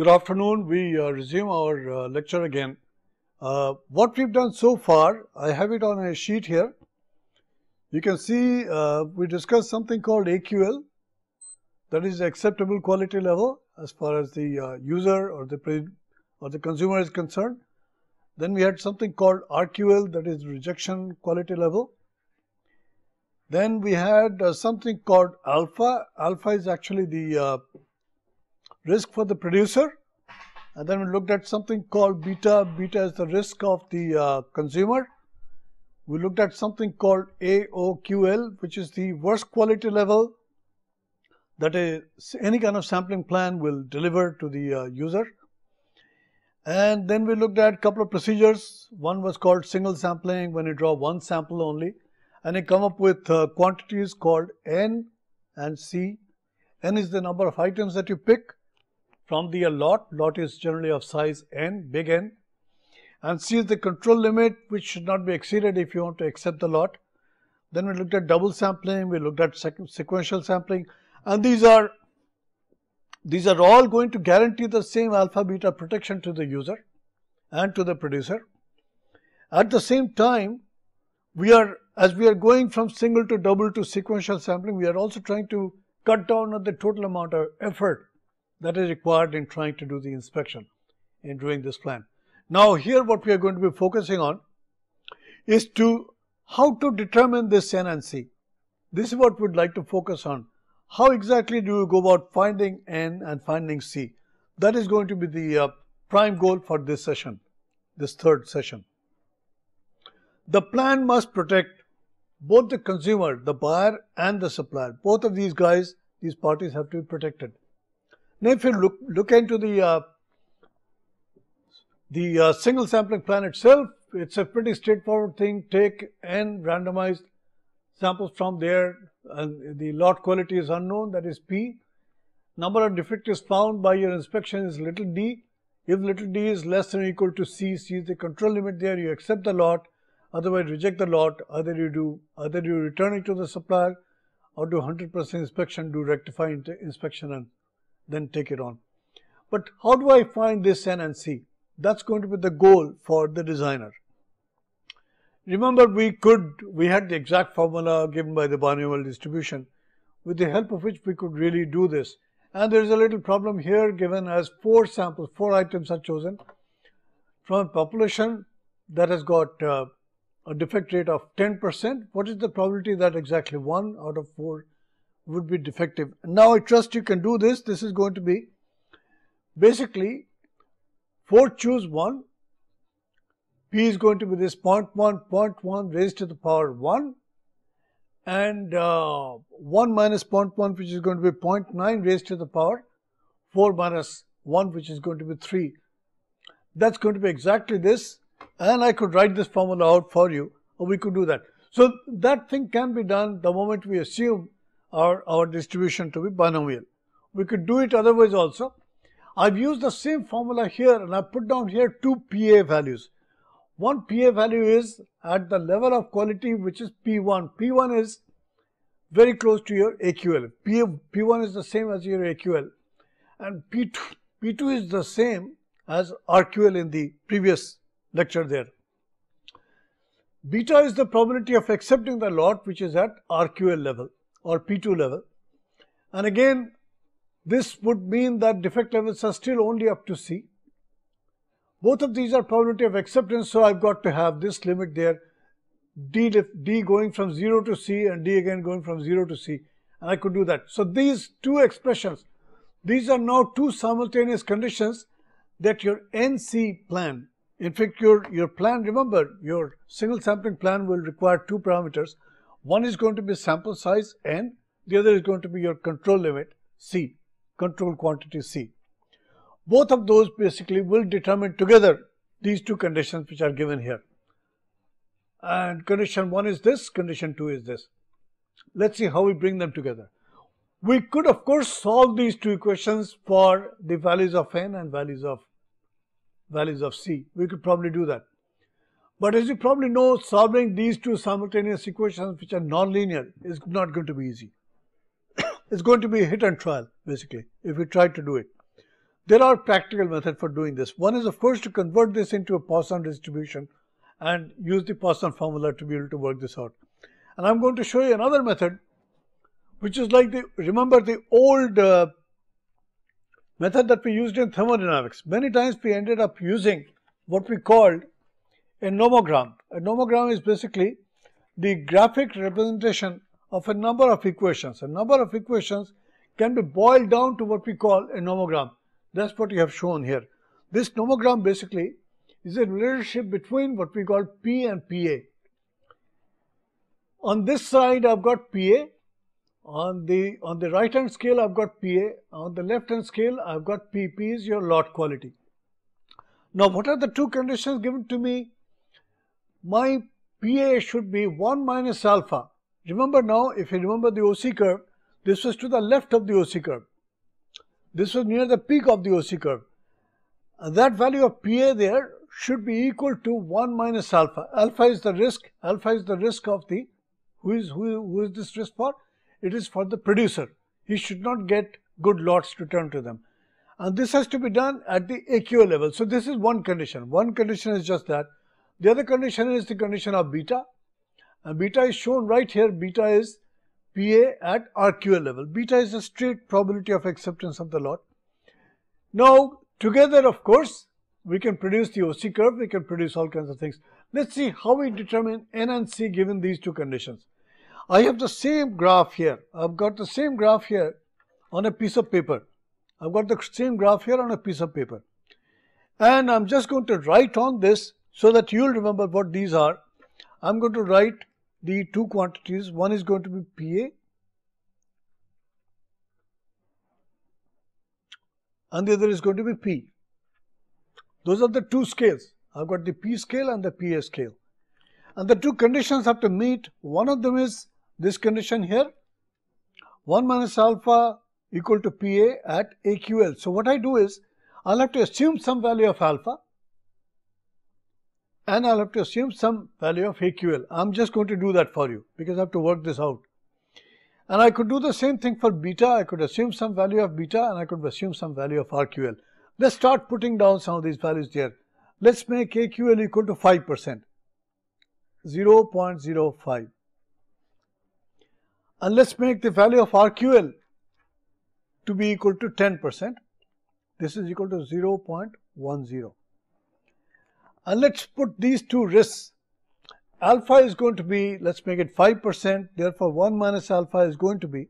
Good afternoon. We resume our lecture again. What we've done so far, I have it on a sheet here. You can see we discussed something called AQL, that is acceptable quality level as far as the user or the consumer is concerned. Then we had something called RQL, that is rejection quality level. Then we had something called alpha. Alpha is actually the risk for the producer. And then we looked at something called beta. Beta is the risk of the consumer. We looked at something called AOQL, which is the worst quality level that any kind of sampling plan will deliver to the user. And then we looked at a couple of procedures. One was called single sampling, when you draw one sample only, and you come up with quantities called N and C. N is the number of items that you pick from the lot. Lot is generally of size N, big N. And C is the control limit, which should not be exceeded if you want to accept the lot. Then we looked at double sampling, we looked at sequential sampling, and these are all going to guarantee the same alpha beta protection to the user and to the producer. At the same time, as we are going from single to double to sequential sampling, we are also trying to cut down on the total amount of effort that is required in trying to do the inspection in doing this plan. Now here what we are going to be focusing on is how to determine this N and C. This is what we would like to focus on. How exactly do you go about finding N and finding C? That is going to be the prime goal for this session, this third session. The plan must protect both the consumer, the buyer and the supplier. Both of these guys, these parties have to be protected. Now if you look into the single sampling plan itself, it's a pretty straightforward thing. Take N randomized samples from there, and the lot quality is unknown, that is P. Number of defectives found by your inspection is little d. If little d is less than or equal to C, C is the control limit there, you accept the lot, otherwise reject the lot. Either you return it to the supplier or do 100% inspection, do rectify inspection and then take it on. But how do I find this N and C? That's going to be the goal for the designer. Remember, we had the exact formula given by the binomial distribution, with the help of which we could really do this. And there is a little problem here, given as 4 samples, 4 items are chosen from a population that has got a defect rate of 10%. What is the probability that exactly 1 out of 4 would be defective? Now I trust you can do this. This is going to be basically 4 choose 1. P is going to be this 0.1 raised to the power 1, and 1 minus 0.1, which is going to be 0.9 raised to the power 4 minus 1, which is going to be 3. That's going to be exactly this, and I could write this formula out for you, or we could do that. So that thing can be done the moment we assume our distribution to be binomial. We could do it otherwise also. I've used the same formula here, and I've put down here 2 PA values. One PA value is at the level of quality, which is P1. P1 is very close to your AQL. P1 is the same as your AQL. And P2 is the same as RQL in the previous lecture there. Beta is the probability of accepting the lot, which is at RQL level or P2 level. And again, this would mean that defect levels are still only up to C. Both of these are probability of acceptance, so I've got to have this limit there, D going from 0 to C and D again going from 0 to C, and I could do that. So these two expressions, these are now two simultaneous conditions that your NC plan, in fact your plan, remember your single sampling plan will require 2 parameters. One is going to be sample size N, the other is going to be your control limit C, control quantity C. Both of those basically will determine together these two conditions which are given here. And condition 1 is this, condition 2 is this. Let's see how we bring them together. We could of course solve these two equations for the values of N and values of C. We could probably do that. But as you probably know, solving these two simultaneous equations which are nonlinear is not going to be easy. It's going to be a hit and trial basically if we try to do it. There are practical methods for doing this. One is, of course, to convert this into a Poisson distribution and use the Poisson formula to be able to work this out. And I'm going to show you another method, which is like remember the old method that we used in thermodynamics. Many times we ended up using what we called a nomogram. A nomogram is basically the graphic representation of a number of equations. A number of equations can be boiled down to what we call a nomogram. That's what you have shown here. This nomogram basically is a relationship between what we call P and PA. On this side I've got PA, on the right hand scale I've got PA, on the left hand scale I've got P. P is your lot quality. Now what are the two conditions given to me? My PA should be 1 minus alpha. Remember now, if you remember the OC curve, this was to the left of the OC curve. This was near the peak of the OC curve. And that value of PA there should be equal to 1 minus alpha. Alpha is the risk. Alpha is the risk of the, who is this risk for? It is for the producer. He should not get good lots returned to them. And this has to be done at the AQL level. So this is one condition. One condition is just that. The other condition is the condition of beta. And beta is shown right here. Beta is PA at RQL level. Beta is a straight probability of acceptance of the lot. Now, together, of course, we can produce the OC curve. We can produce all kinds of things. Let's see how we determine N and C given these two conditions. I have the same graph here. I've got the same graph here on a piece of paper. I've got the same graph here on a piece of paper. And I'm just going to write on this so that you'll remember what these are. I'm going to write the two quantities. One is going to be PA and the other is going to be P. Those are the two scales. I've got the P scale and the PA scale. And the two conditions have to meet. One of them is this condition here, 1 minus alpha equal to PA at AQL. So what I do is, I'll have to assume some value of alpha and I'll have to assume some value of AQL. I'm just going to do that for you because I have to work this out. And I could do the same thing for beta. I could assume some value of beta and I could assume some value of RQL. Let's start putting down some of these values there. Let's make AQL equal to 5%, 0.05. And let's make the value of RQL to be equal to 10%. This is equal to 0.10. And let's put these two risks. Alpha is going to be, let's make it 5%. Therefore, 1 minus alpha is going to be,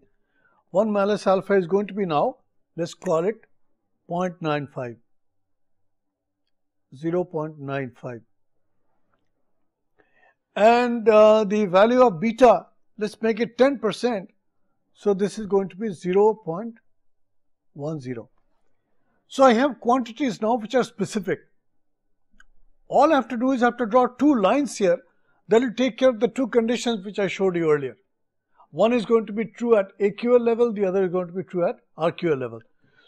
1 minus alpha is going to be now, let's call it 0.95. 0.95. And the value of beta, let's make it 10%. So this is going to be 0.10. So I have quantities now which are specific. All I have to do is I have to draw two lines here that will take care of the two conditions which I showed you earlier. One is going to be true at AQL level, the other is going to be true at RQL level.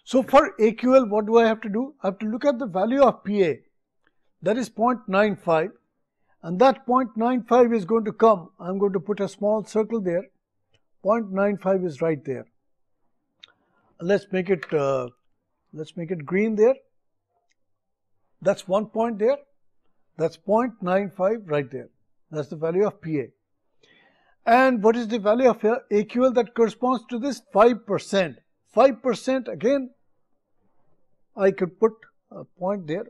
So for AQL, what do I have to do? I have to look at the value of PA, that is 0.95, and that 0.95 is going to come, I'm going to put a small circle there, 0.95 is right there. Let's make it green there. That's 1 point there. That's 0.95 right there. That's the value of PA. And what is the value of AQL that corresponds to this? 5%. 5% again, I could put a point there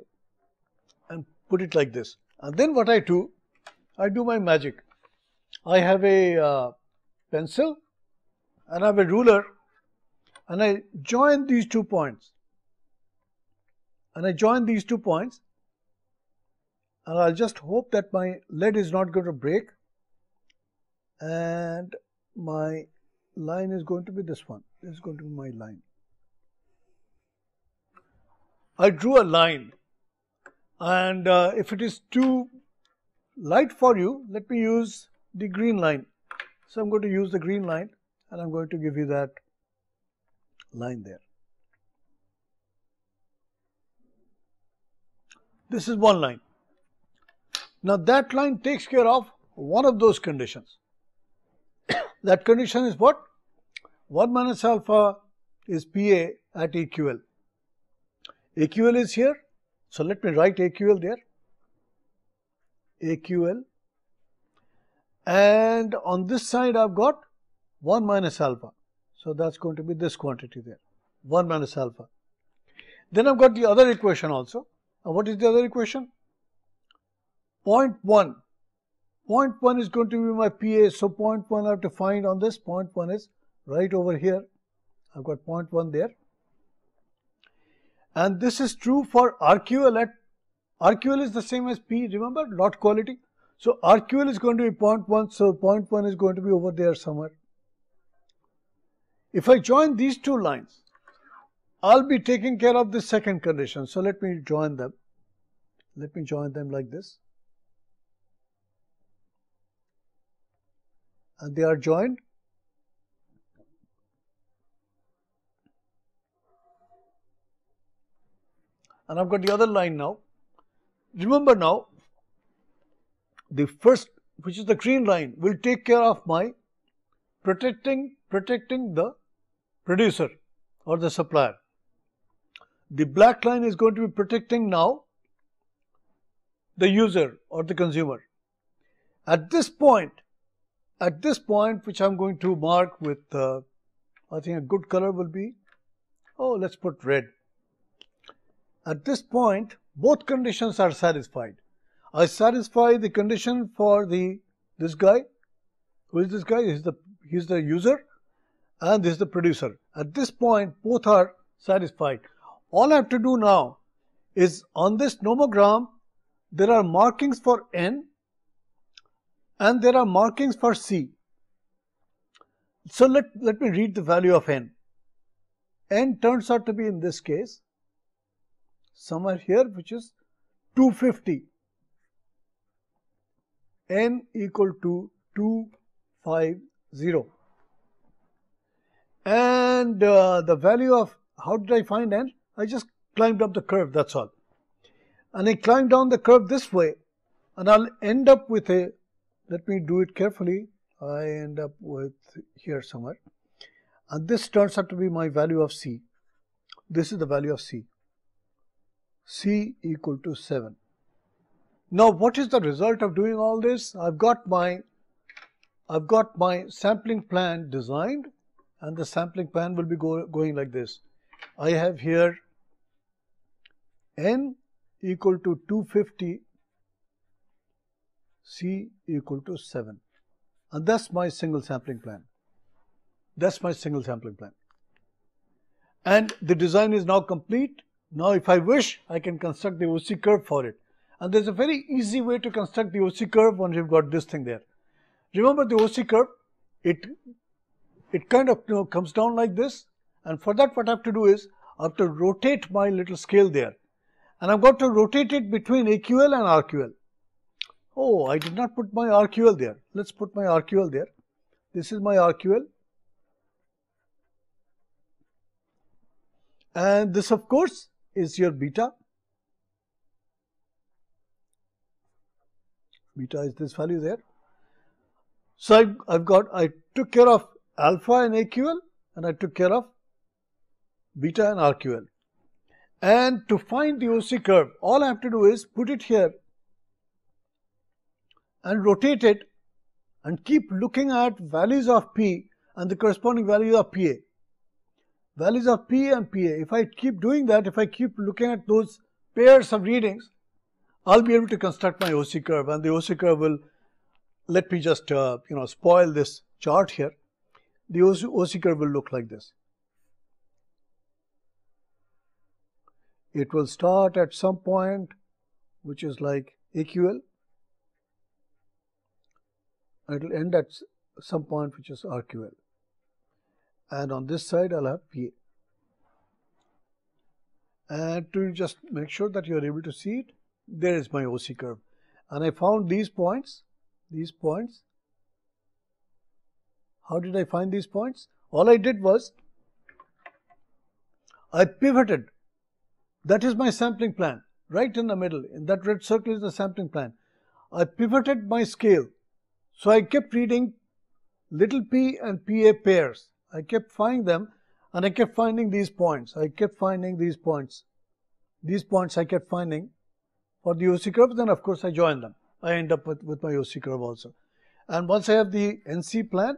and put it like this. And then what I do my magic. I have a pencil and I have a ruler and I join these 2 points. And I join these 2 points and I'll just hope that my lead is not going to break and my line is going to be this one. This is going to be my line. I drew a line and if it is too light for you, let me use the green line. So I'm going to use the green line and I'm going to give you that line there. This is one line. Now that line takes care of one of those conditions. That condition is what? 1 minus alpha is PA at EQL. AQL is here. So let me write AQL there. AQL. And on this side I've got 1 minus alpha. So that's going to be this quantity there. 1 minus alpha. Then I've got the other equation also. And what is the other equation? 0.1. 0.1 is going to be my PA. So 0.1 I have to find on this. 0.1 is right over here. I've got 0.1 there. And this is true for RQL. RQL is the same as P, remember, lot quality. So RQL is going to be 0.1, so 0.1 is going to be over there somewhere. If I join these two lines, I'll be taking care of the second condition. So let me join them. Let me join them like this. And they are joined. And I've got the other line now. Remember now, the first, which is the green line, will take care of my protecting the producer or the supplier. The black line is going to be protecting now the user or the consumer. At this point, which I'm going to mark with, I think a good color will be, let's put red. At this point, both conditions are satisfied. I satisfy the condition for this guy. Who is this guy? He's the user, and this is the producer. At this point, both are satisfied. All I have to do now is on this nomogram, there are markings for N and there are markings for C. So let me read the value of N. N turns out to be, in this case, somewhere here, which is 250. N equal to 250. And the value of, how did I find N? I just climbed up the curve, that's all. And I climbed down the curve this way, and I'll end up with a, let me do it carefully, I end up with here somewhere. And this turns out to be my value of C. This is the value of C. C equal to 7. Now what is the result of doing all this? I've got my sampling plan designed, and the sampling plan will be going like this. I have here N equal to 250, C equal to 7. And that's my single sampling plan. That's my single sampling plan. And the design is now complete. Now if I wish, I can construct the OC curve for it. And there's a very easy way to construct the OC curve once you've got this thing there. Remember the OC curve, it kind of comes down like this. And for that, what I have to do is, I have to rotate my little scale there. And I've got to rotate it between AQL and RQL. Oh, I did not put my RQL there. Let's put my RQL there. This is my RQL. And this, of course, is your beta. Beta is this value there. So I took care of alpha in AQL and I took care of beta and RQL. And to find the OC curve, all I have to do is put it here and rotate it and keep looking at values of P and the corresponding values of PA. Values of P and PA. If I keep doing that, if I keep looking at those pairs of readings, I'll be able to construct my OC curve, and the OC curve will, let me just spoil this chart here. The OC curve will look like this. It will start at some point which is like AQL. It will end at some point which is RQL. And on this side I'll have PA. And to just make sure that you are able to see it, there is my OC curve. And I found these points. How did I find these points? All I did was, I pivoted. That is my sampling plan. Right in the middle, in that red circle is the sampling plan. I pivoted my scale. So I kept reading little p and PA pairs. I kept finding them, and I kept finding these points. I kept finding these points. these points I kept finding for the OC curve, then of course I join them. I end up with my OC curve also. And once I have the NC plan,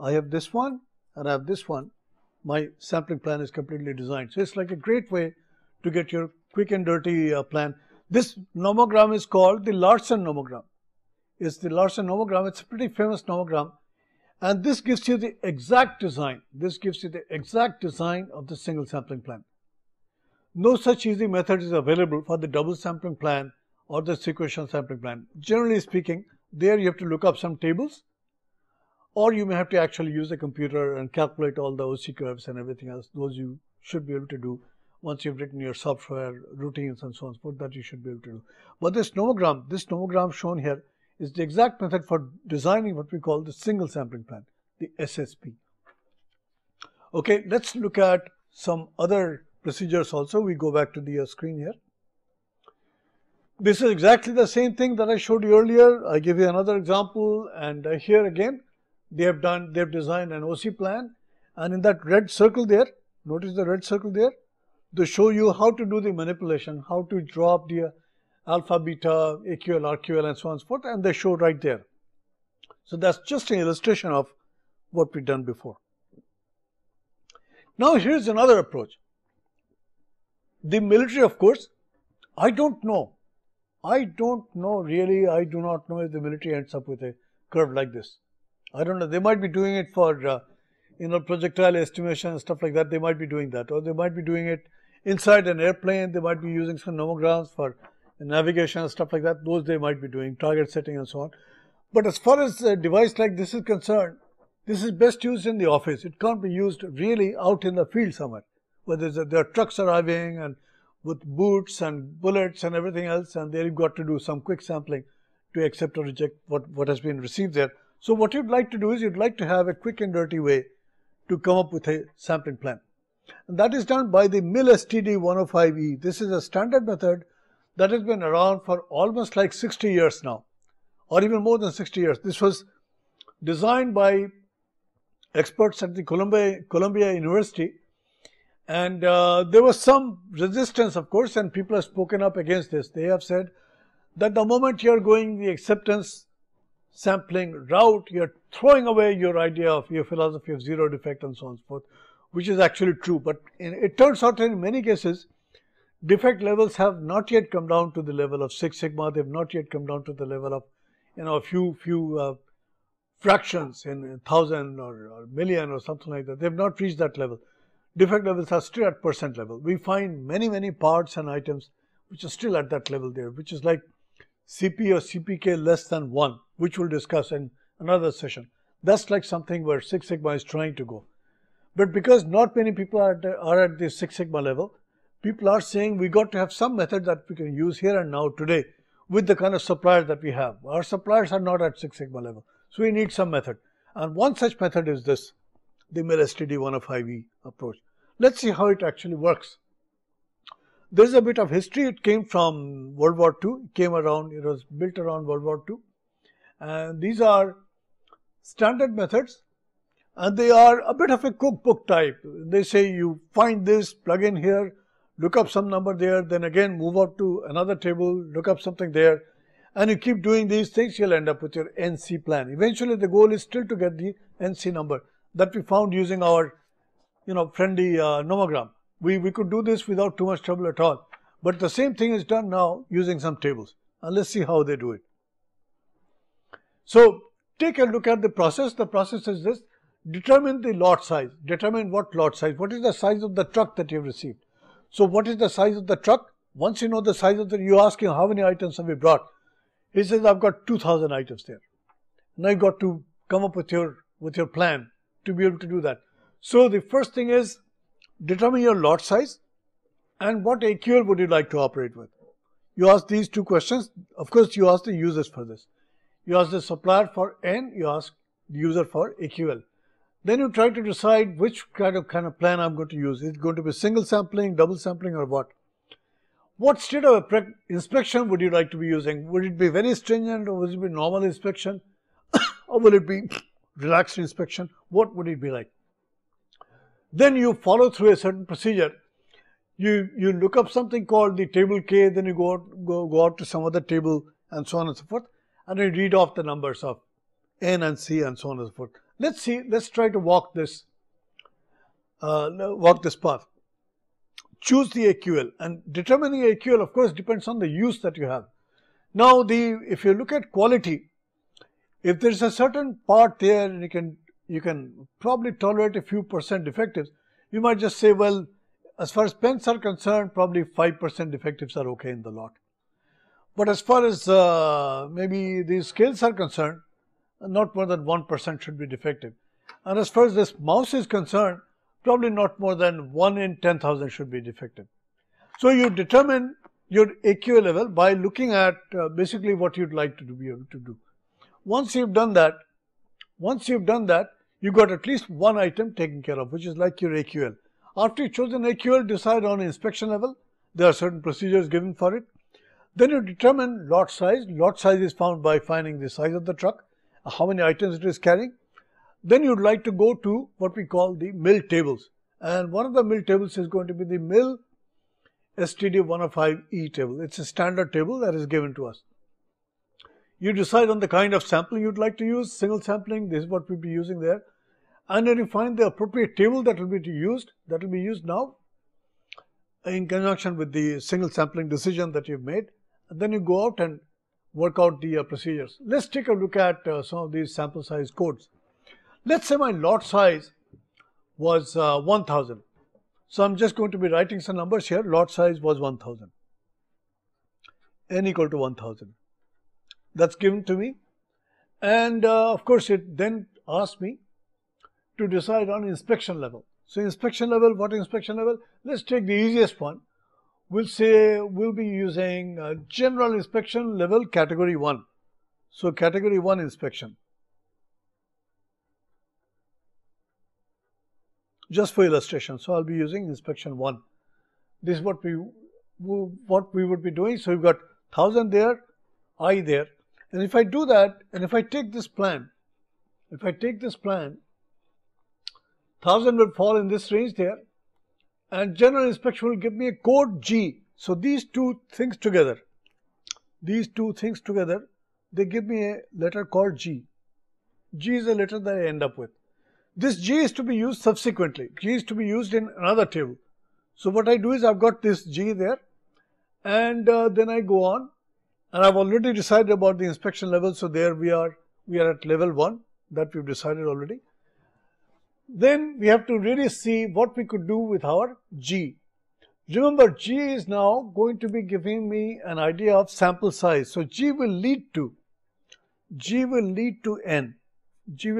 I have this one and I have this one, my sampling plan is completely designed. So it's like a great way to get your quick and dirty plan. This nomogram is called the Larson nomogram. It's the Larson nomogram. It's a pretty famous nomogram. And this gives you the exact design. This gives you the exact design of the single sampling plan. No such easy method is available for the double sampling plan or the sequential sampling plan. Generally speaking, there you have to look up some tables, or you may have to actually use a computer and calculate all the OC curves and everything else. Those you should be able to do once you've written your software routines and so on and so forth, that you should be able to do. But this nomogram shown here is the exact method for designing what we call the single sampling plan, the SSP. Okay, let's look at some other procedures also. We go back to the screen here. This is exactly the same thing that I showed you earlier. I give you another example, and here again they've designed an OC plan, and in that red circle there, notice the red circle there, they show you how to do the manipulation, how to draw up the alpha, beta, AQL, RQL and so on and so forth, and they show right there. So that's just an illustration of what we've done before. Now here's another approach. The military, of course, I don't know really. I do not know if the military ends up with a curve like this. I don't know. They might be doing it for projectile estimation and stuff like that. They might be doing that, or they might be doing it inside an airplane. They might be using some nomograms for navigation and stuff like that. Those they might be doing, target setting and so on. But as far as a device like this is concerned, this is best used in the office. It can't be used really out in the field somewhere, where there are trucks arriving and with boots and bullets and everything else, and there you've got to do some quick sampling to accept or reject what has been received there. So what you'd like to do is you'd like to have a quick and dirty way to come up with a sampling plan. And that is done by the MIL-STD-105E. This is a standard method that has been around for almost like 60 years now, or even more than 60 years. This was designed by experts at the Columbia University, and there was some resistance, of course, and people have spoken up against this. They have said that the moment you're going the acceptance sampling route, you're throwing away your idea of your philosophy of zero defect and so on and so forth, which is actually true. But it turns out in many cases, defect levels have not yet come down to the level of 6 sigma. They've not yet come down to the level of, a few fractions in 1,000 or million or something like that. They've not reached that level. Defect levels are still at percent level. We find many parts and items which are still at that level there, which is like CP or CPK less than 1, which we'll discuss in another session. That's like something where 6 sigma is trying to go. But because not many people are at the 6 sigma level, people are saying we got to have some method that we can use here and now today with the kind of suppliers that we have. Our suppliers are not at 6 sigma level, so we need some method. And one such method is this, the MIL-STD-105E approach. Let's see how it actually works. There's a bit of history. It came from World War II. It was built around World War II. And these are standard methods, and they are a bit of a cookbook type. They say you find this, plug in here, look up some number there, then again move up to another table, look up something there, and you keep doing these things, you'll end up with your NC plan. Eventually the goal is still to get the NC number that we found using our friendly nomogram. We could do this without too much trouble at all. But the same thing is done now using some tables. And let's see how they do it. So take a look at the process. The process is this. Determine the lot size. Determine what lot size. What is the size of the truck that you've received? So what is the size of the truck? Once you know the size of you ask him how many items have you brought. He says, I've got 2,000 items there. Now you've got to come up with your plan to be able to do that. So the first thing is determine your lot size and what AQL would you like to operate with. You ask these two questions. Of course, you ask the users for this. You ask the supplier for N, you ask the user for AQL. Then you try to decide which kind of plan I'm going to use. Is it going to be single sampling, double sampling, or what? What state of inspection would you like to be using? Would it be very stringent, or would it be normal inspection? Or will it be relaxed inspection? What would it be like? Then you follow through a certain procedure. You look up something called the table K, then you go out to some other table and so on and so forth, and you read off the numbers of N and C and so on and so forth. Let's try to walk this path. Choose the AQL, and determining AQL of course depends on the use that you have. Now if you look at quality, if there is a certain part there and you can probably tolerate a few percent defectives, you might just say, well, as far as pens are concerned, probably 5% defectives are okay in the lot. But as far as maybe these scales are concerned, not more than 1% should be defective. And as far as this mouse is concerned, probably not more than 1 in 10,000 should be defective. So you determine your AQL level by looking at basically what you'd like to be able to do. Once you've done that, you got at least one item taken care of, which is like your AQL. After you've chosen AQL, decide on inspection level. There are certain procedures given for it. Then you determine lot size. Lot size is found by finding the size of the truck, how many items it is carrying. Then you'd like to go to what we call the MIL tables. And one of the MIL tables is going to be the MIL-STD-105E table. It's a standard table that is given to us. You decide on the kind of sampling you'd like to use, single sampling, this is what we'll be using there. And then you find the appropriate table that will be used now in conjunction with the single sampling decision that you've made. And then you go out and work out the procedures. Let's take a look at some of these sample size codes. Let's say my lot size was 1000. So I'm just going to be writing some numbers here. Lot size was 1000. N equal to 1000. That's given to me. And of course, it then asks me to decide on inspection level. So inspection level, what inspection level? Let's take the easiest one. We'll say we'll be using general inspection level category 1. So category 1 inspection. Just for illustration. So I'll be using inspection 1. This is what we would be doing. So you've got 1000 there, I there. And if I do that, and if I take this plan, 1000 will fall in this range there, and general inspection will give me a code G. So these two things together, they give me a letter called G. G is a letter that I end up with. This G is to be used subsequently. G is to be used in another table. So what I do is I've got this G there, and then I go on, and I've already decided about the inspection level. So there we are at level 1, that we've decided already. Then we have to really see what we could do with our G. Remember, G is now going to be giving me an idea of sample size. So G will lead to N. G will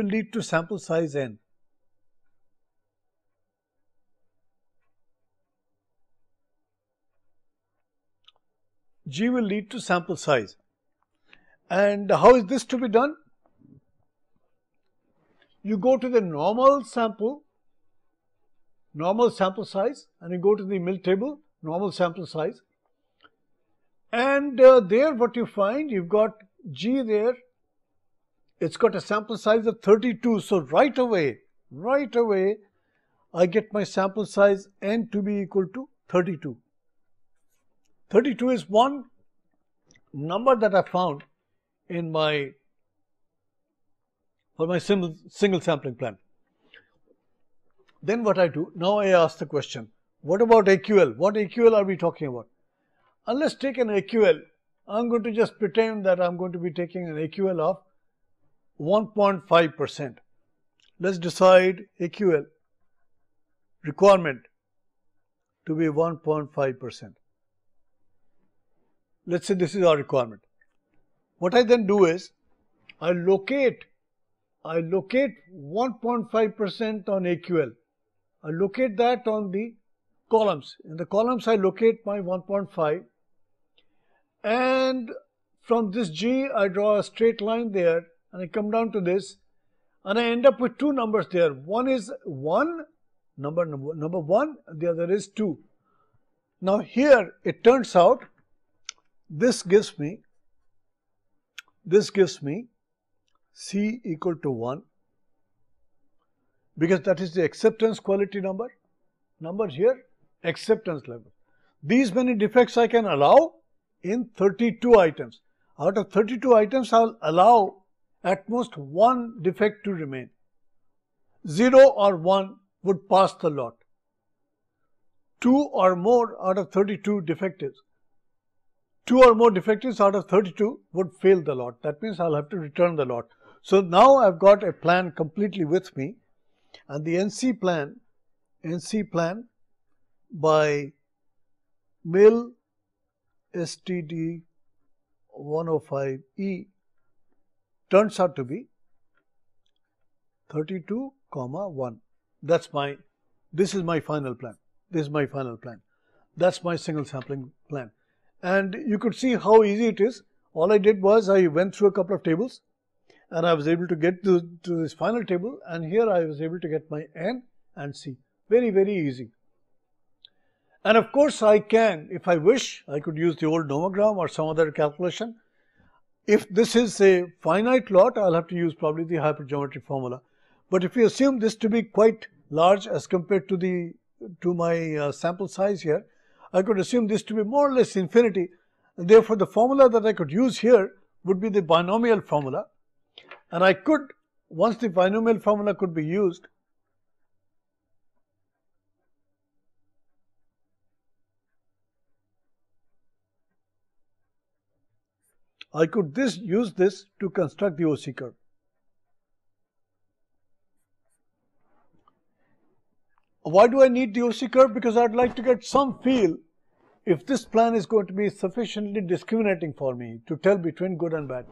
lead to sample size N. G will lead to sample size. And how is this to be done? You go to the normal sample size, and you go to the MIL table, normal sample size. And there what you find, you've got G there. It's got a sample size of 32. So right away, I get my sample size N to be equal to 32. 32 is one number that I found in for my single sampling plan. Then what I do, now I ask the question, what about AQL? What AQL are we talking about? And let's take an AQL. I'm going to just pretend that I'm going to be taking an AQL of 1.5%. Let's decide AQL requirement to be 1.5%. Let's say this is our requirement. What I then do is I locate 1.5% on AQL. I locate that on the columns. In the columns, I locate my 1.5. And from this G, I draw a straight line there, and I come down to this, and I end up with two numbers there. One is 1, number 1, and the other is 2. Now here, it turns out, this gives me C equal to 1, because that is the acceptance quality number here, acceptance level. These many defects I can allow in 32 items. Out of 32 items, I'll allow at most one defect to remain. 0 or 1 would pass the lot. 2 or more out of 32 defectives. 2 or more defectives out of 32 would fail the lot. That means I'll have to return the lot. So now I've got a plan completely with me, and the NC plan by MIL-STD-105E turns out to be 32, 1. This is my final plan. That's my single sampling plan. And you could see how easy it is. All I did was I went through a couple of tables and I was able to get to this final table, and here I was able to get my N and C. Very, very easy. And of course I can, if I wish, I could use the old nomogram or some other calculation. If this is a finite lot, I'll have to use probably the hypergeometry formula. But if you assume this to be quite large as compared to my sample size here, I could assume this to be more or less infinity, and therefore the formula that I could use here would be the binomial formula. And I could, once the binomial formula could be used, I could use this to construct the OC curve. Why do I need the OC curve? Because I'd like to get some feel if this plan is going to be sufficiently discriminating for me to tell between good and bad.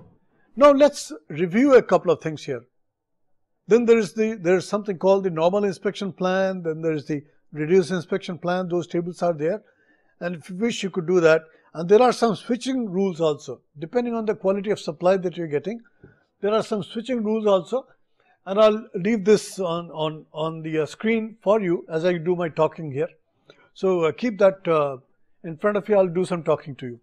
Now let's review a couple of things here. Then there is something called the normal inspection plan, then there is the reduced inspection plan. Those tables are there, and if you wish you could do that. And there are some switching rules also, depending on the quality of supply that you're getting. There are some switching rules also, and I'll leave this on the screen for you as I do my talking here. So keep that in front of you. I'll do some talking to you.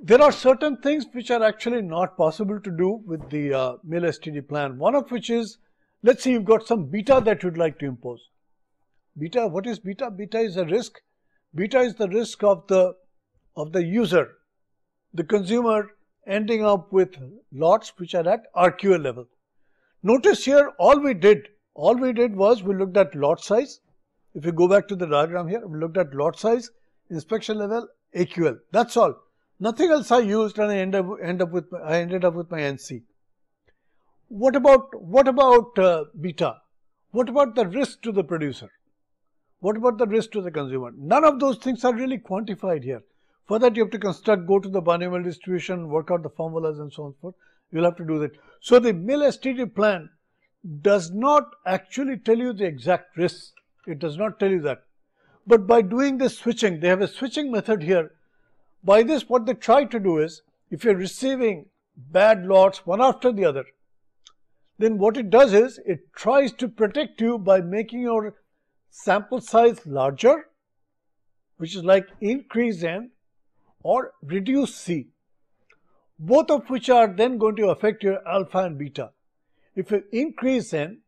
There are certain things which are actually not possible to do with the MIL-STD plan. One of which is, let's say you've got some beta that you'd like to impose. Beta, what is beta? Beta is a risk. Beta is the risk of the user, the consumer, ending up with lots which are at RQL level. Notice here all we did was we looked at lot size. If you go back to the diagram here, we looked at lot size, inspection level, AQL. That's all. Nothing else I used, and I ended up with my NC. What about beta? What about the risk to the producer? What about the risk to the consumer? None of those things are really quantified here. For that you have to go to the binomial distribution, work out the formulas and so on and so forth. You'll have to do that. So the MIL-STD plan does not actually tell you the exact risks. It does not tell you that. But by doing this switching, they have a switching method here. By this, what they try to do is, if you're receiving bad lots one after the other, then what it does is, it tries to protect you by making your sample size larger, which is like increase N or reduce C, both of which are then going to affect your alpha and beta. If you increase N,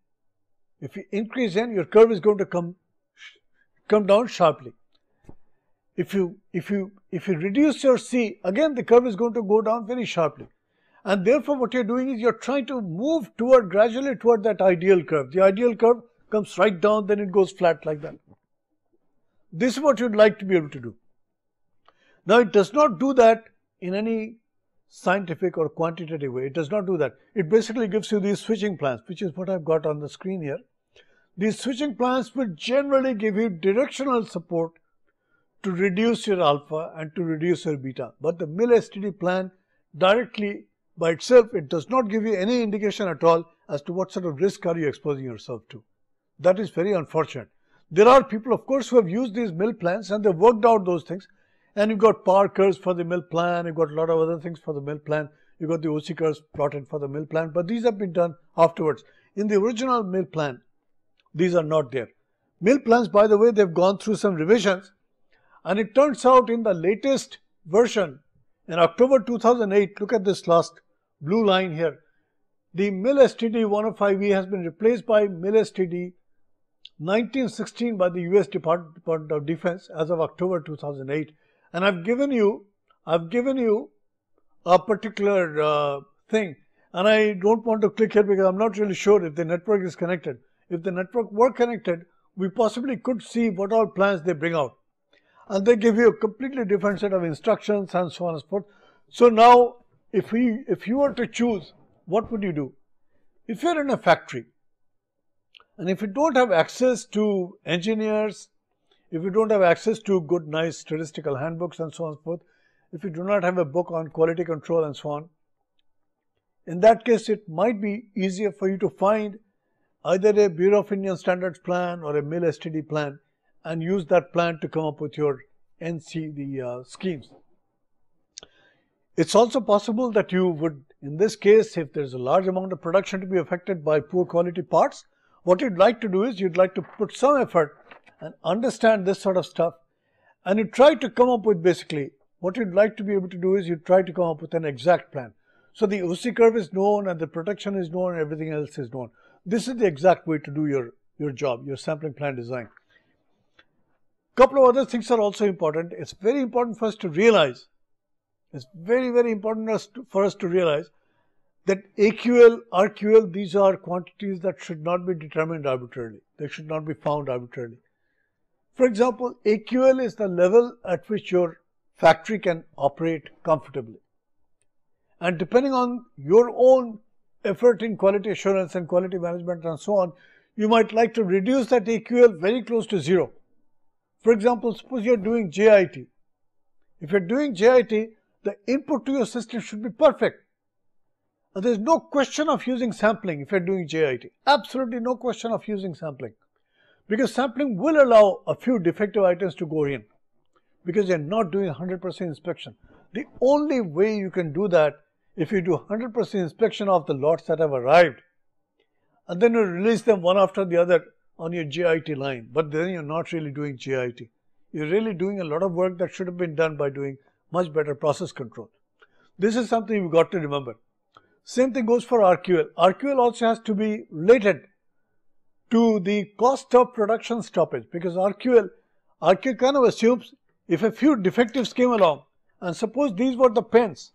your curve is going to come down sharply. If you reduce your C, again the curve is going to go down very sharply. And therefore what you're doing is you're trying to move gradually toward that ideal curve. The ideal curve comes right down, then it goes flat like that. This is what you'd like to be able to do. Now it does not do that in any scientific or quantitative way. It does not do that. It basically gives you these switching plans, which is what I've got on the screen here. These switching plans will generally give you directional support to reduce your alpha and to reduce your beta. But the MIL-STD plan directly by itself, it does not give you any indication at all as to what sort of risk are you exposing yourself to. That is very unfortunate. There are people, of course, who have used these MIL plans and they've worked out those things. And you've got power curves for the MIL plan, you've got a lot of other things for the MIL plan, you've got the OC curves plotted for the MIL plan, but these have been done afterwards. In the original MIL plan, these are not there. MIL plans, by the way, they've gone through some revisions, and it turns out in the latest version, in October 2008, look at this last blue line here, the MIL-STD-105E has been replaced by MIL-STD 1916 by the US Department of Defense as of October 2008. And I've given you a particular thing, and I don't want to click here because I'm not really sure if the network is connected. If the network were connected, we possibly could see what all plans they bring out. And they give you a completely different set of instructions and so on and so forth. So now, if you were to choose, what would you do? If you're in a factory, and if you don't have access to engineers, if you don't have access to good, nice statistical handbooks and so on and so forth, if you do not have a book on quality control and so on, in that case, it might be easier for you to find either a Bureau of Indian Standards plan or a MIL-STD plan and use that plan to come up with your NCD schemes. It's also possible that you would, in this case, if there's a large amount of production to be affected by poor quality parts, what you'd like to do is you'd like to put some effort and understand this sort of stuff, and you try to come up with, basically, what you'd like to be able to do is you try to come up with an exact plan. So the OC curve is known and the protection is known and everything else is known. This is the exact way to do your job, your sampling plan design. Couple of other things are also important. It's very important for us to realize, it's very, very important for us to realize that AQL, RQL, these are quantities that should not be determined arbitrarily. They should not be found arbitrarily. For example, AQL is the level at which your factory can operate comfortably. And depending on your own effort in quality assurance and quality management and so on, you might like to reduce that AQL very close to zero. For example, suppose you're doing JIT. If you're doing JIT, the input to your system should be perfect. And there's no question of using sampling if you're doing JIT. Absolutely no question of using sampling. Because sampling will allow a few defective items to go in. Because you're not doing 100% inspection. The only way you can do that, if you do 100% inspection of the lots that have arrived, and then you release them one after the other on your JIT line, but then you're not really doing JIT. You're really doing a lot of work that should have been done by doing much better process control. This is something you've got to remember. Same thing goes for RQL. RQL also has to be related to the cost of production stoppage, because RQL kind of assumes if a few defectives came along, and suppose these were the pens.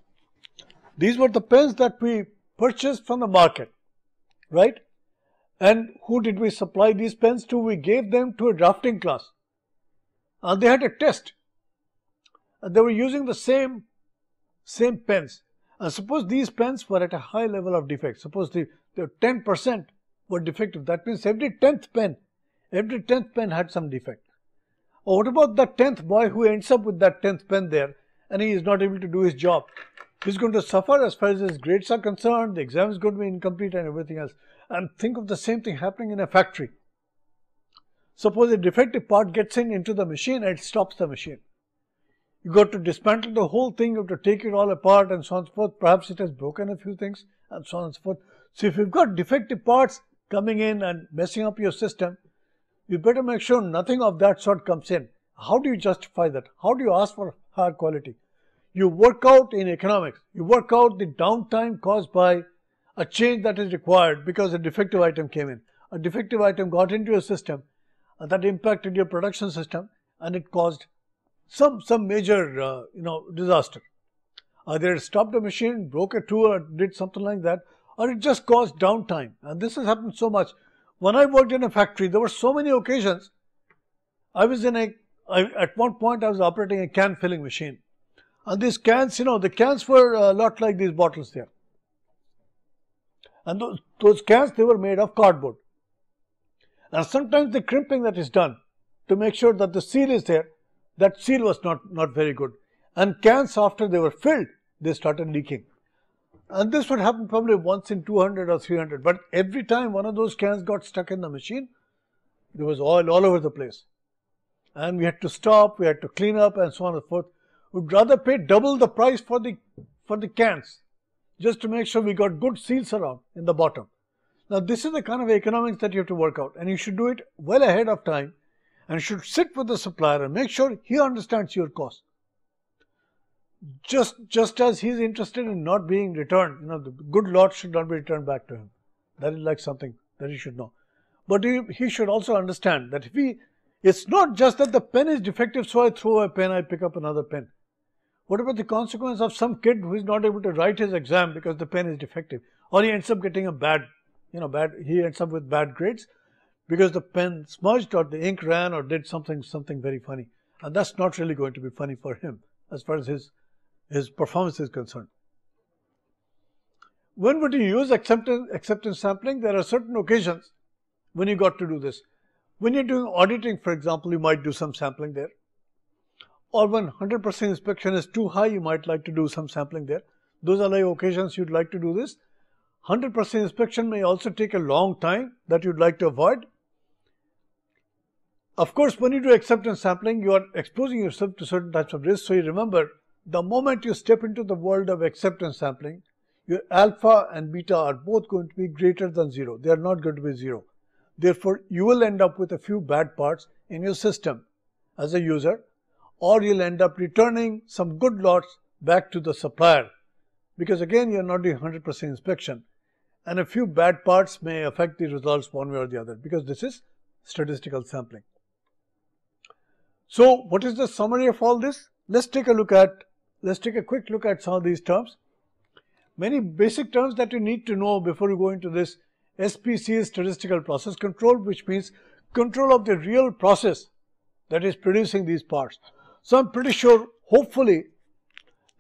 These were the pens that we purchased from the market, right? And who did we supply these pens to? We gave them to a drafting class. And they had a test. And they were using the same pens. And suppose these pens were at a high level of defect. Suppose the 10% were defective. That means every 10th pen had some defect. Or what about the 10th boy who ends up with that 10th pen there and he is not able to do his job? He's going to suffer as far as his grades are concerned. The exam is going to be incomplete and everything else. And think of the same thing happening in a factory. Suppose a defective part gets into the machine and it stops the machine. You got to dismantle the whole thing, you have to take it all apart and so on and so forth. Perhaps it has broken a few things and so on and so forth. So if you've got defective parts coming in and messing up your system, you better make sure nothing of that sort comes in. How do you justify that? How do you ask for higher quality? You work out in economics, you work out the downtime caused by a change that is required because a defective item came in. A defective item got into your system and that impacted your production system and it caused some major disaster. Either it stopped the machine, broke a tool or did something like that, or it just caused downtime. And this has happened so much. When I worked in a factory, there were so many occasions. At one point I was operating a can filling machine. And these cans, the cans were a lot like these bottles there. And those cans, they were made of cardboard. And sometimes the crimping that is done to make sure that the seal is there, that seal was not very good. And cans, after they were filled, they started leaking. And this would happen probably once in 200 or 300. But every time one of those cans got stuck in the machine, there was oil all over the place. And we had to stop, we had to clean up and so on and so forth. We'd rather pay double the price for the cans just to make sure we got good seals around in the bottom. Now this is the kind of economics that you have to work out, and you should do it well ahead of time and should sit with the supplier and make sure he understands your cost. Just as he's interested in not being returned, the good lot should not be returned back to him. That is like something that he should know. But he should also understand that it's not just that the pen is defective, so I throw a pen, I pick up another pen. What about the consequence of some kid who is not able to write his exam because the pen is defective, or he ends up getting he ends up with bad grades because the pen smudged or the ink ran or did something very funny, and that's not really going to be funny for him as far as his performance is concerned. When would you use acceptance sampling? There are certain occasions when you got to do this. When you're doing auditing, for example, you might do some sampling there. Or when 100% inspection is too high, you might like to do some sampling there. Those are like occasions you'd like to do this. 100% inspection may also take a long time that you'd like to avoid. Of course, when you do acceptance sampling, you are exposing yourself to certain types of risks. So you remember, the moment you step into the world of acceptance sampling, your alpha and beta are both going to be greater than 0. They are not going to be 0. Therefore, you will end up with a few bad parts in your system as a user, or you'll end up returning some good lots back to the supplier, because again, you're not doing 100% inspection, and a few bad parts may affect the results one way or the other, because this is statistical sampling. So, what is the summary of all this? Let's take a quick look at some of these terms. Many basic terms that you need to know before you go into this. SPC is statistical process control, which means control of the real process that is producing these parts. So I'm pretty sure, hopefully,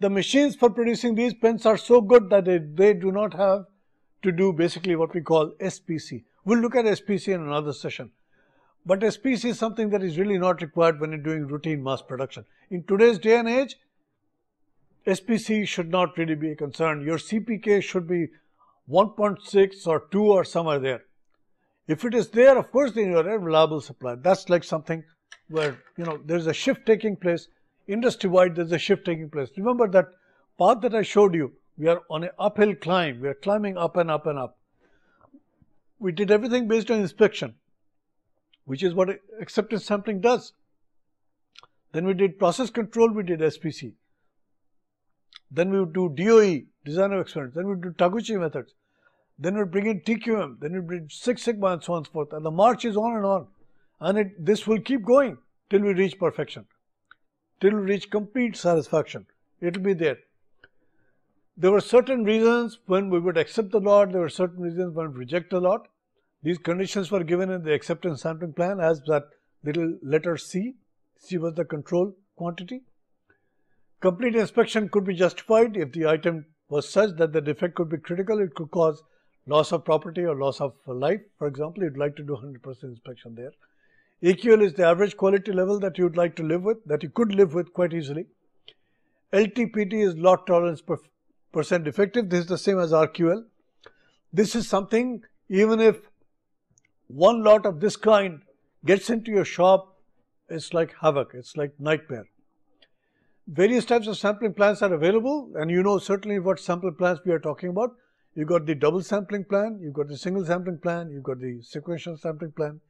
the machines for producing these pens are so good that they do not have to do basically what we call SPC. We'll look at SPC in another session. But SPC is something that is really not required when you're doing routine mass production. In today's day and age, SPC should not really be a concern. Your CPK should be 1.6 or 2 or somewhere there. If it is there, of course, then you are a reliable supplier. That's like something where, there's a shift taking place. Industry-wide, there's a shift taking place. Remember that path that I showed you, we are on an uphill climb. We are climbing up and up and up. We did everything based on inspection, which is what acceptance sampling does. Then we did process control, we did SPC. Then we would do DOE, design of experiments. Then we would do Taguchi methods. Then we would bring in TQM. Then we would bring Six Sigma and so on and so forth. And the march is on and on. And this will keep going till we reach perfection, till we reach complete satisfaction. It will be there. There were certain reasons when we would accept the lot. There were certain reasons when we would reject the lot. These conditions were given in the acceptance sampling plan as that little letter C. C was the control quantity. Complete inspection could be justified if the item was such that the defect could be critical. It could cause loss of property or loss of life. For example, you'd like to do 100% inspection there. AQL is the average quality level that you'd like to live with, that you could live with quite easily. LTPT is lot tolerance per percent defective. This is the same as RQL. This is something, even if one lot of this kind gets into your shop, it's like havoc, it's like nightmare. Various types of sampling plans are available, and you know certainly what sampling plans we are talking about. You've got the double sampling plan, you've got the single sampling plan, you've got the sequential sampling plan,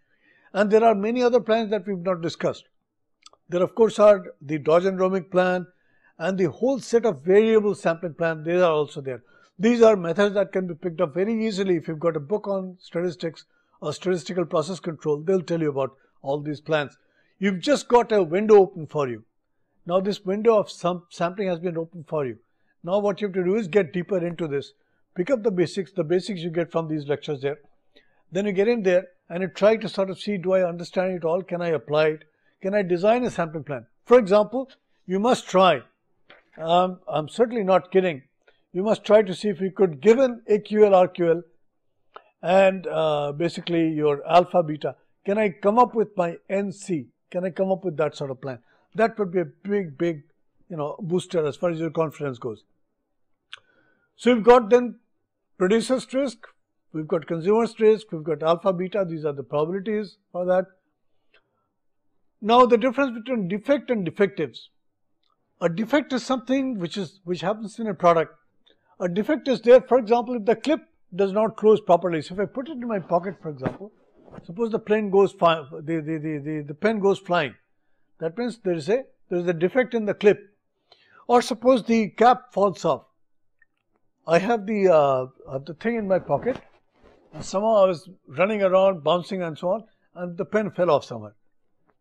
and there are many other plans that we've not discussed. There of course are the Dodge and roaming plan and the whole set of variable sampling plan. They are also there. These are methods that can be picked up very easily. If you've got a book on statistics or statistical process control, they'll tell you about all these plans. You've just got a window open for you. Now this window of sampling has been open for you. Now what you have to do is get deeper into this. Pick up the basics you get from these lectures there. Then you get in there and you try to sort of see, do I understand it all? Can I apply it? Can I design a sampling plan? For example, you must try, I'm certainly not kidding, you must try to see if you could, given AQL, RQL, and basically your alpha, beta, can I come up with my NC? Can I come up with that sort of plan? That would be a big, booster as far as your confidence goes. So we've got then producer's risk, we've got consumer's risk, we've got alpha, beta. These are the probabilities for that. Now the difference between defect and defectives. A defect is something which happens in a product. A defect is there, for example, if the clip does not close properly. So if I put it in my pocket, for example, suppose the plane goes the pen goes flying. That means there is a defect in the clip. Or suppose the cap falls off. I have the thing in my pocket, And somehow I was running around, bouncing and so on, and the pen fell off somewhere.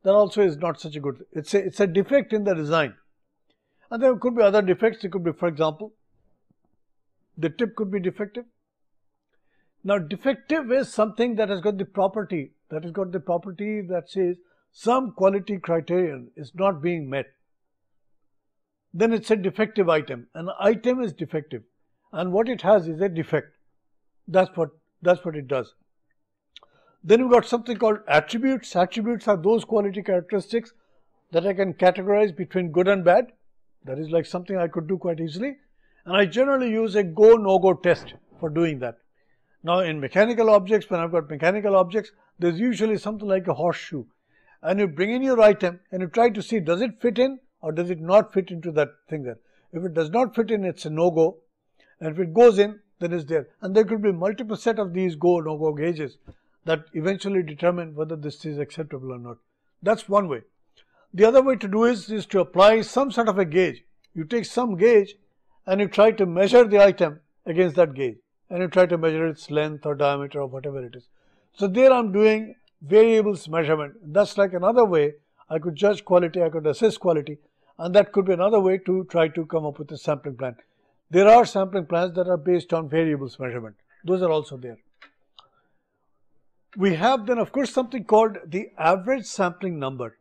That also is not such a good thing. It's a defect in the design. And there could be other defects. It could be, for example, the tip could be defective. Now, defective is something that has got the property, that says some quality criterion is not being met. Then it's a defective item. An item is defective, and what it has is a defect. That's what it does. Then you've got something called attributes. Attributes are those quality characteristics that I can categorize between good and bad. That is like something I could do quite easily. And I generally use a go, no-go test for doing that. Now, in mechanical objects, when I've got mechanical objects, there's usually something like a horseshoe. And you bring in your item and you try to see, does it fit in or does it not fit into that thing there? If it does not fit in, it's a no-go. And if it goes in, then it's there. And there could be multiple set of these go, no-go gauges that eventually determine whether this is acceptable or not. That's one way. The other way to do is to apply some sort of a gauge. You take some gauge and you try to measure the item against that gauge. And you try to measure its length or diameter or whatever it is. So there I'm doing variables measurement. That's like another way I could judge quality, I could assess quality. And that could be another way to try to come up with a sampling plan. There are sampling plans that are based on variables measurement. Those are also there. We have then, of course, something called the average sampling number.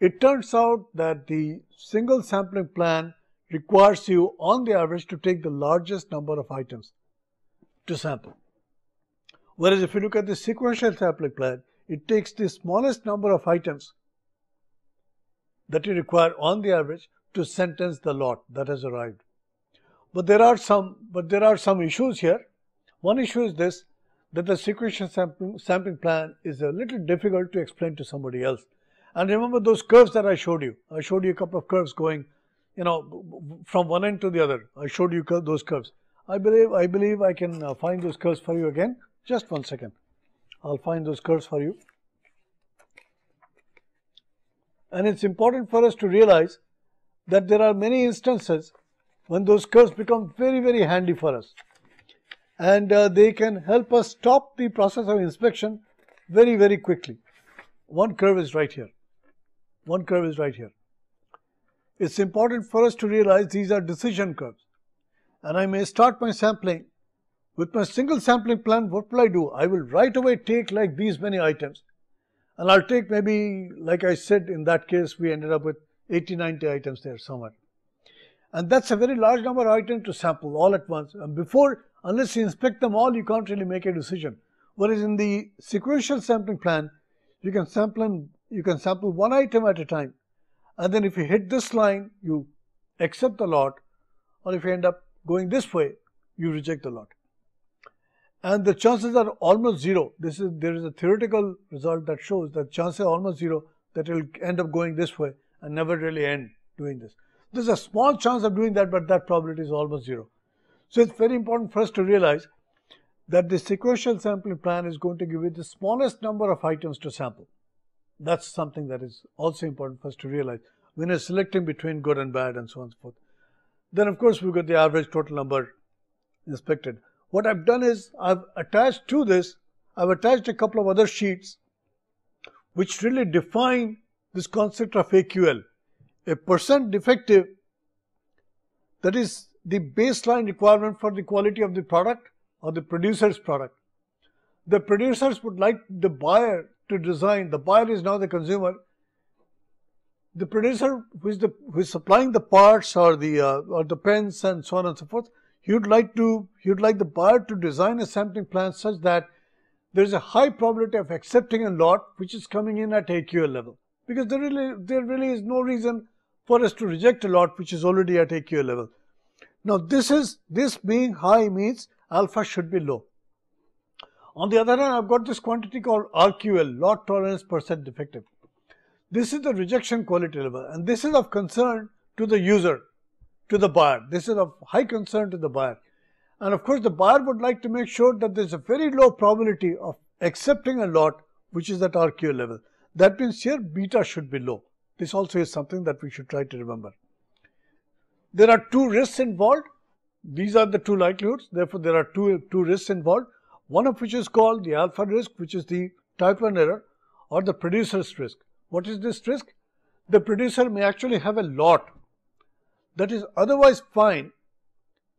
It turns out that the single sampling plan requires you, on the average, to take the largest number of items to sample. Whereas if you look at the sequential sampling plan, it takes the smallest number of items that you require on the average to sentence the lot that has arrived. But there are some issues here. One issue is this, that the sequential sampling plan is a little difficult to explain to somebody else. And remember those curves that I showed you. I showed you a couple of curves going, from one end to the other. I showed you those curves. I believe I can find those curves for you again. Just one second. I'll find those curves for you. And it's important for us to realize that there are many instances when those curves become very, very handy for us. And they can help us stop the process of inspection very, very quickly. One curve is right here. One curve is right here. It's important for us to realize these are decision curves. And I may start my sampling. With my single sampling plan, what will I do? I will right away take like these many items. And I'll take maybe, like I said, in that case, we ended up with 80, 90 items there somewhere. And that's a very large number of items to sample all at once. And unless you inspect them all, you can't really make a decision. Whereas in the sequential sampling plan, you can sample one item at a time. And then if you hit this line, you accept the lot. Or if you end up going this way, you reject the lot. And the chances are almost zero. There is a theoretical result that shows that chances are almost zero that it will end up going this way and never really end doing this. There's a small chance of doing that, but that probability is almost zero. So it's very important for us to realize that the sequential sampling plan is going to give you the smallest number of items to sample. That's something that is also important for us to realize when you're selecting between good and bad and so on and so forth. Then, of course, we've got the average total number inspected. What I've done is I've attached to this, I've attached a couple of other sheets which really define this concept of AQL. A percent defective, that is the baseline requirement for the quality of the product or the producer's product. The producers would like the buyer to design, the buyer is now the consumer. The producer who is supplying the parts or the pens and so on and so forth, he would like the buyer to design a sampling plan such that there is a high probability of accepting a lot which is coming in at AQL level. Because there really is no reason for us to reject a lot which is already at AQL level. Now this being high means alpha should be low. On the other hand, I've got this quantity called RQL, lot tolerance percent defective. This is the rejection quality level, and this is of concern to the user, to the buyer. This is of high concern to the buyer. And of course, the buyer would like to make sure that there's a very low probability of accepting a lot which is at RQL level. That means here beta should be low. This also is something that we should try to remember. There are two risks involved. These are the two likelihoods. Therefore, there are two risks involved. one of which is called the alpha risk, which is the type 1 error, or the producer's risk. What is this risk? The producer may actually have a lot that is otherwise fine.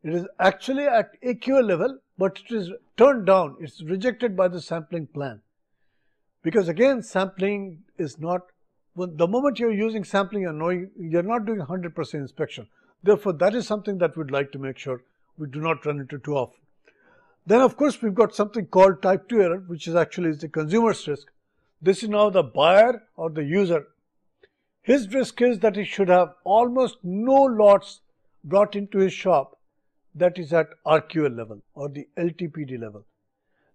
It is actually at AQL level, but it is turned down. It's rejected by the sampling plan. Because again, sampling is not, the moment you're using sampling, you're not doing 100% inspection. Therefore, that is something that we'd like to make sure we do not run into too often. Then, of course, we've got something called type 2 error, which is actually the consumer's risk. This is now the buyer or the user. His risk is that he should have almost no lots brought into his shop that is at RQL level or the LTPD level.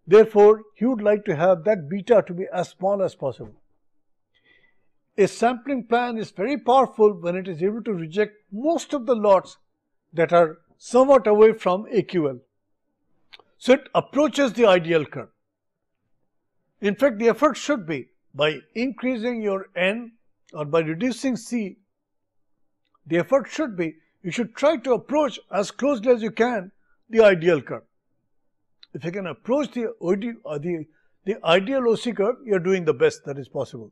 Therefore, he would like to have that beta to be as small as possible. A sampling plan is very powerful when it is able to reject most of the lots that are somewhat away from AQL. So it approaches the ideal curve. In fact, the effort should be by increasing your N or by reducing C, the effort should be you should try to approach as closely as you can the ideal curve. If you can approach the ideal OC curve, you are doing the best that is possible.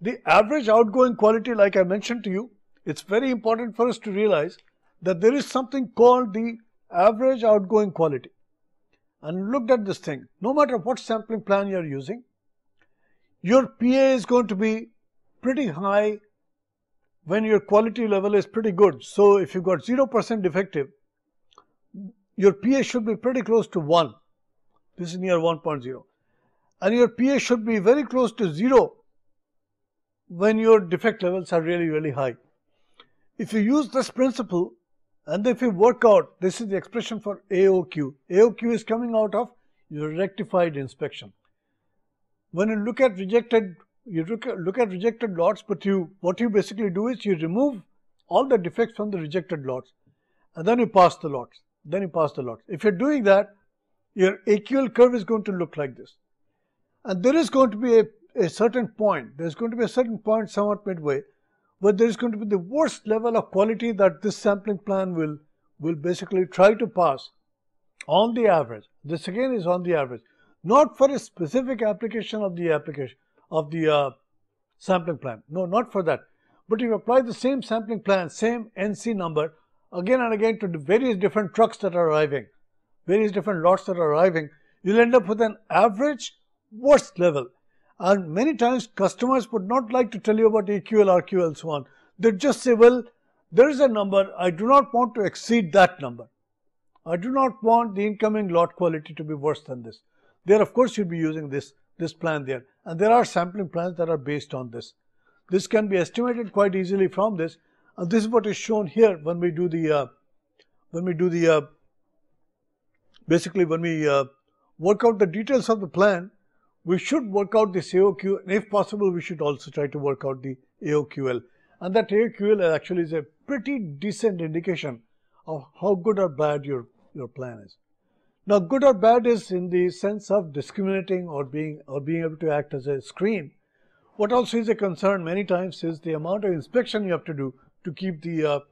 The average outgoing quality, like I mentioned to you, it's very important for us to realize that there is something called the average outgoing quality. And look at this thing, no matter what sampling plan you are using, your PA is going to be pretty high when your quality level is pretty good. So if you've got 0% defective, your PA should be pretty close to 1. This is near 1.0. And your PA should be very close to 0 when your defect levels are really, really high. If you use this principle and if you work out, this is the expression for AOQ. AOQ is coming out of your rectified inspection. When you look at rejected lots, but what you basically do is you remove all the defects from the rejected lots and then you pass the lots. If you're doing that, your AQL curve is going to look like this. And there is going to be a certain point, somewhat midway, where there is going to be the worst level of quality that this sampling plan will basically try to pass on the average. This again is on the average, not for a specific application of the sampling plan. No, not for that. But if you apply the same sampling plan, same NC number, again and again to the various different trucks that are arriving, various different lots that are arriving, you'll end up with an average worst level. And many times customers would not like to tell you about AQL, RQL and so on. They just say, well, there is a number, I do not want to exceed that number. I do not want the incoming lot quality to be worse than this. There, of course, you'll be using this plan there. And there are sampling plans that are based on this. This can be estimated quite easily from this. And this is what is shown here when we do the, basically when we work out the details of the plan. We should work out this AOQ, and if possible, we should also try to work out the AOQL. And that AOQL actually is a pretty decent indication of how good or bad your plan is. Now, good or bad is in the sense of discriminating or being able to act as a screen. What also is a concern many times is the amount of inspection you have to do to keep the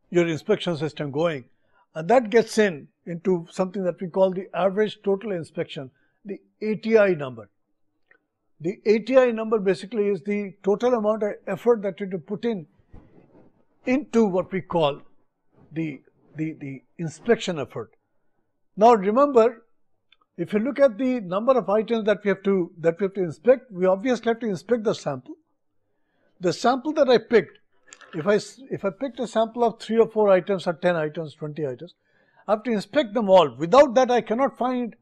your inspection system going. And that gets into something that we call the average total inspection, the ATI number. The ATI number basically is the total amount of effort that you have to put into what we call the inspection effort. Now remember, if you look at the number of items that we have to inspect, we obviously have to inspect the sample. The sample that I picked, if I picked a sample of 3 or 4 items or 10 items, 20 items, I have to inspect them all. Without that, I cannot find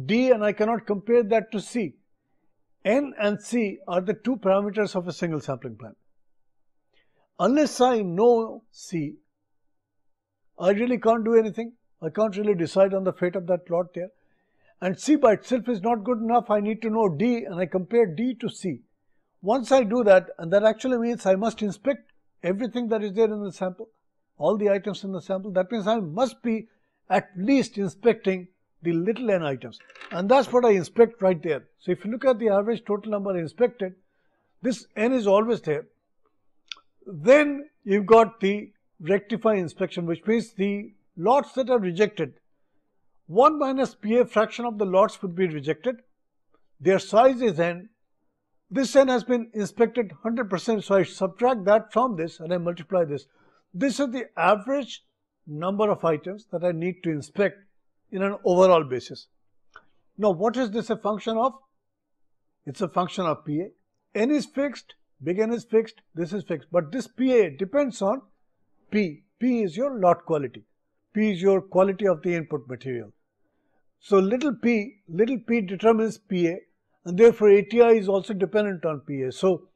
D and I cannot compare that to C. N and C are the 2 parameters of a single sampling plan. Unless I know C, I really can't do anything. I can't really decide on the fate of that lot there. And C by itself is not good enough. I need to know D and I compare D to C. Once I do that, and that actually means I must inspect everything that is there in the sample, all the items in the sample. That means I must be at least inspecting the little n items. And that's what I inspect right there. So if you look at the average total number inspected, this n is always there. Then you've got the rectify inspection, which means the lots that are rejected. 1 minus PA fraction of the lots would be rejected. Their size is n. This n has been inspected 100%, so I subtract that from this and I multiply this. This is the average number of items that I need to inspect in an overall basis. Now, what is this a function of? It's a function of PA. N is fixed, big N is fixed, this is fixed, but this PA depends on P. P is your lot quality. P is your quality of the input material. So little p determines PA, and therefore ATI is also dependent on PA. So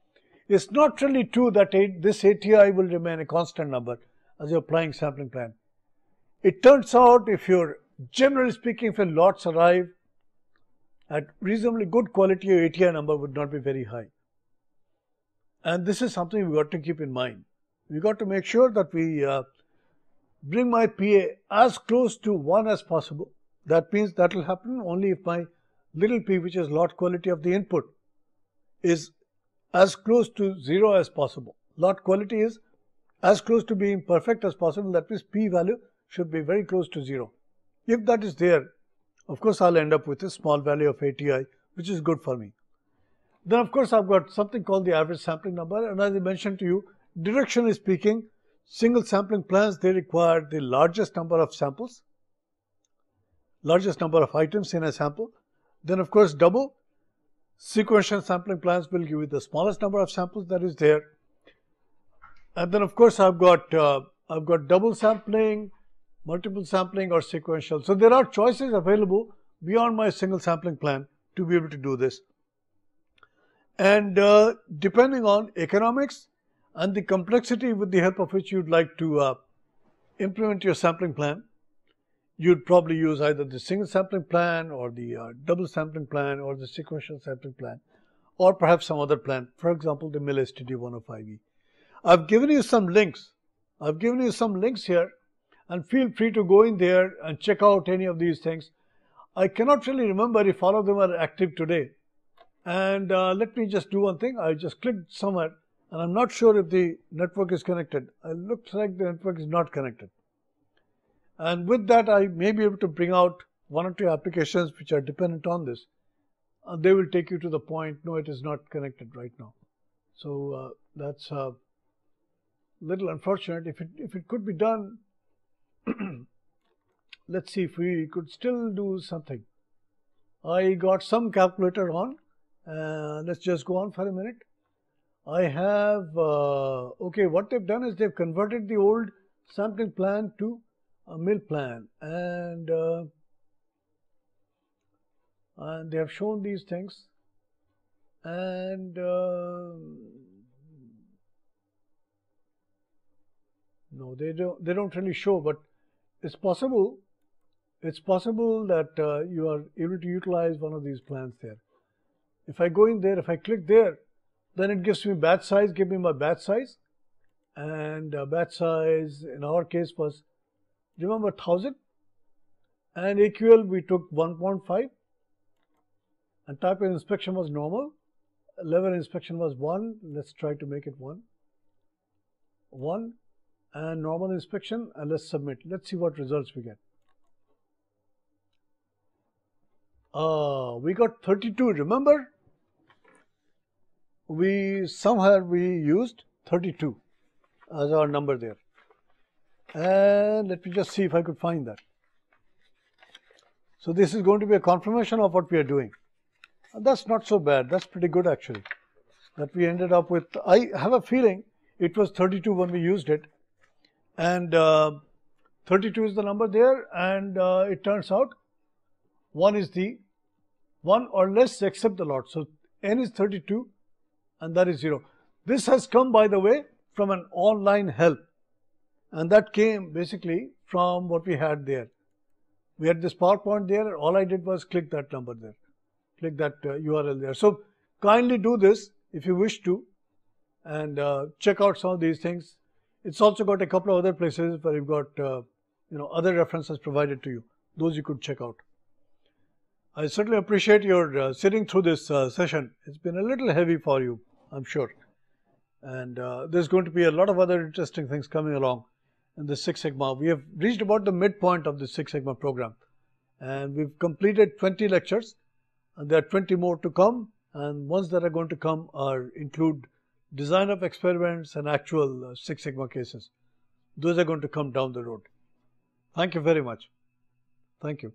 it's not really true that this ATI will remain a constant number as you're applying sampling plan. It turns out, if you're, generally speaking, if your lots arrive at reasonably good quality, your ATI number would not be very high. And this is something we got to keep in mind. We got to make sure that we bring my PA as close to 1 as possible. That means that will happen only if my little p, which is lot quality of the input, is as close to 0 as possible. Lot quality is as close to being perfect as possible. That means p value should be very close to 0. If that is there, of course, I'll end up with a small value of ATI, which is good for me. Then, of course, I've got something called the average sampling number. And as I mentioned to you, directionally speaking, single sampling plans, they require the largest number of samples, largest number of items in a sample. Then, of course, double sequential sampling plans will give you the smallest number of samples that is there. And then, of course, I've got double sampling, multiple sampling, or sequential. So there are choices available beyond my single sampling plan to be able to do this. And depending on economics and the complexity with the help of which you'd like to implement your sampling plan, you'd probably use either the single sampling plan or the double sampling plan or the sequential sampling plan, or perhaps some other plan, for example, the MIL-STD-105E. I've given you some links. I've given you some links here, and feel free to go in there and check out any of these things. I cannot really remember if all of them are active today. And let me just do one thing. I just clicked somewhere, and I'm not sure if the network is connected. It looks like the network is not connected. And with that, I may be able to bring out 1 or 2 applications which are dependent on this. They will take you to the point, no, it is not connected right now. So that's a little unfortunate. If it could be done, let's see if we could still do something. I got some calculator on. Let's just go on for a minute. I have, okay, what they've done is they've converted the old sampling plan to a MIL plan, and they have shown these things, and no, they don't really show, but it's possible that you are able to utilize one of these plans there. If I go in there, if I click there, then it gives me batch size, give me my batch size, and batch size in our case was, remember, 1000, and AQL we took 1.5, and type of inspection was normal, level inspection was 1, let's try to make it 1, and normal inspection, and let's submit. Let's see what results we get. We got 32, remember? Somehow we used 32 as our number there. And let me just see if I could find that. So this is going to be a confirmation of what we are doing. And that's not so bad. That's pretty good actually. That we ended up with, I have a feeling it was 32 when we used it. And 32 is the number there, and it turns out 1 is the 1 or less except the lot. So n is 32 and that is 0. This has come, by the way, from an online help, and that came basically from what we had there. We had this PowerPoint there, all I did was click that number there, click that URL there. So kindly do this if you wish to, and check out some of these things. It's also got a couple of other places where you've got other references provided to you. Those you could check out. I certainly appreciate your sitting through this session. It's been a little heavy for you, I'm sure. And there's going to be a lot of other interesting things coming along in the Six Sigma. We have reached about the midpoint of the Six Sigma program. and we've completed 20 lectures, and there are 20 more to come, and ones that are going to come include design of experiments and actual Six Sigma cases. Those are going to come down the road. Thank you very much. Thank you.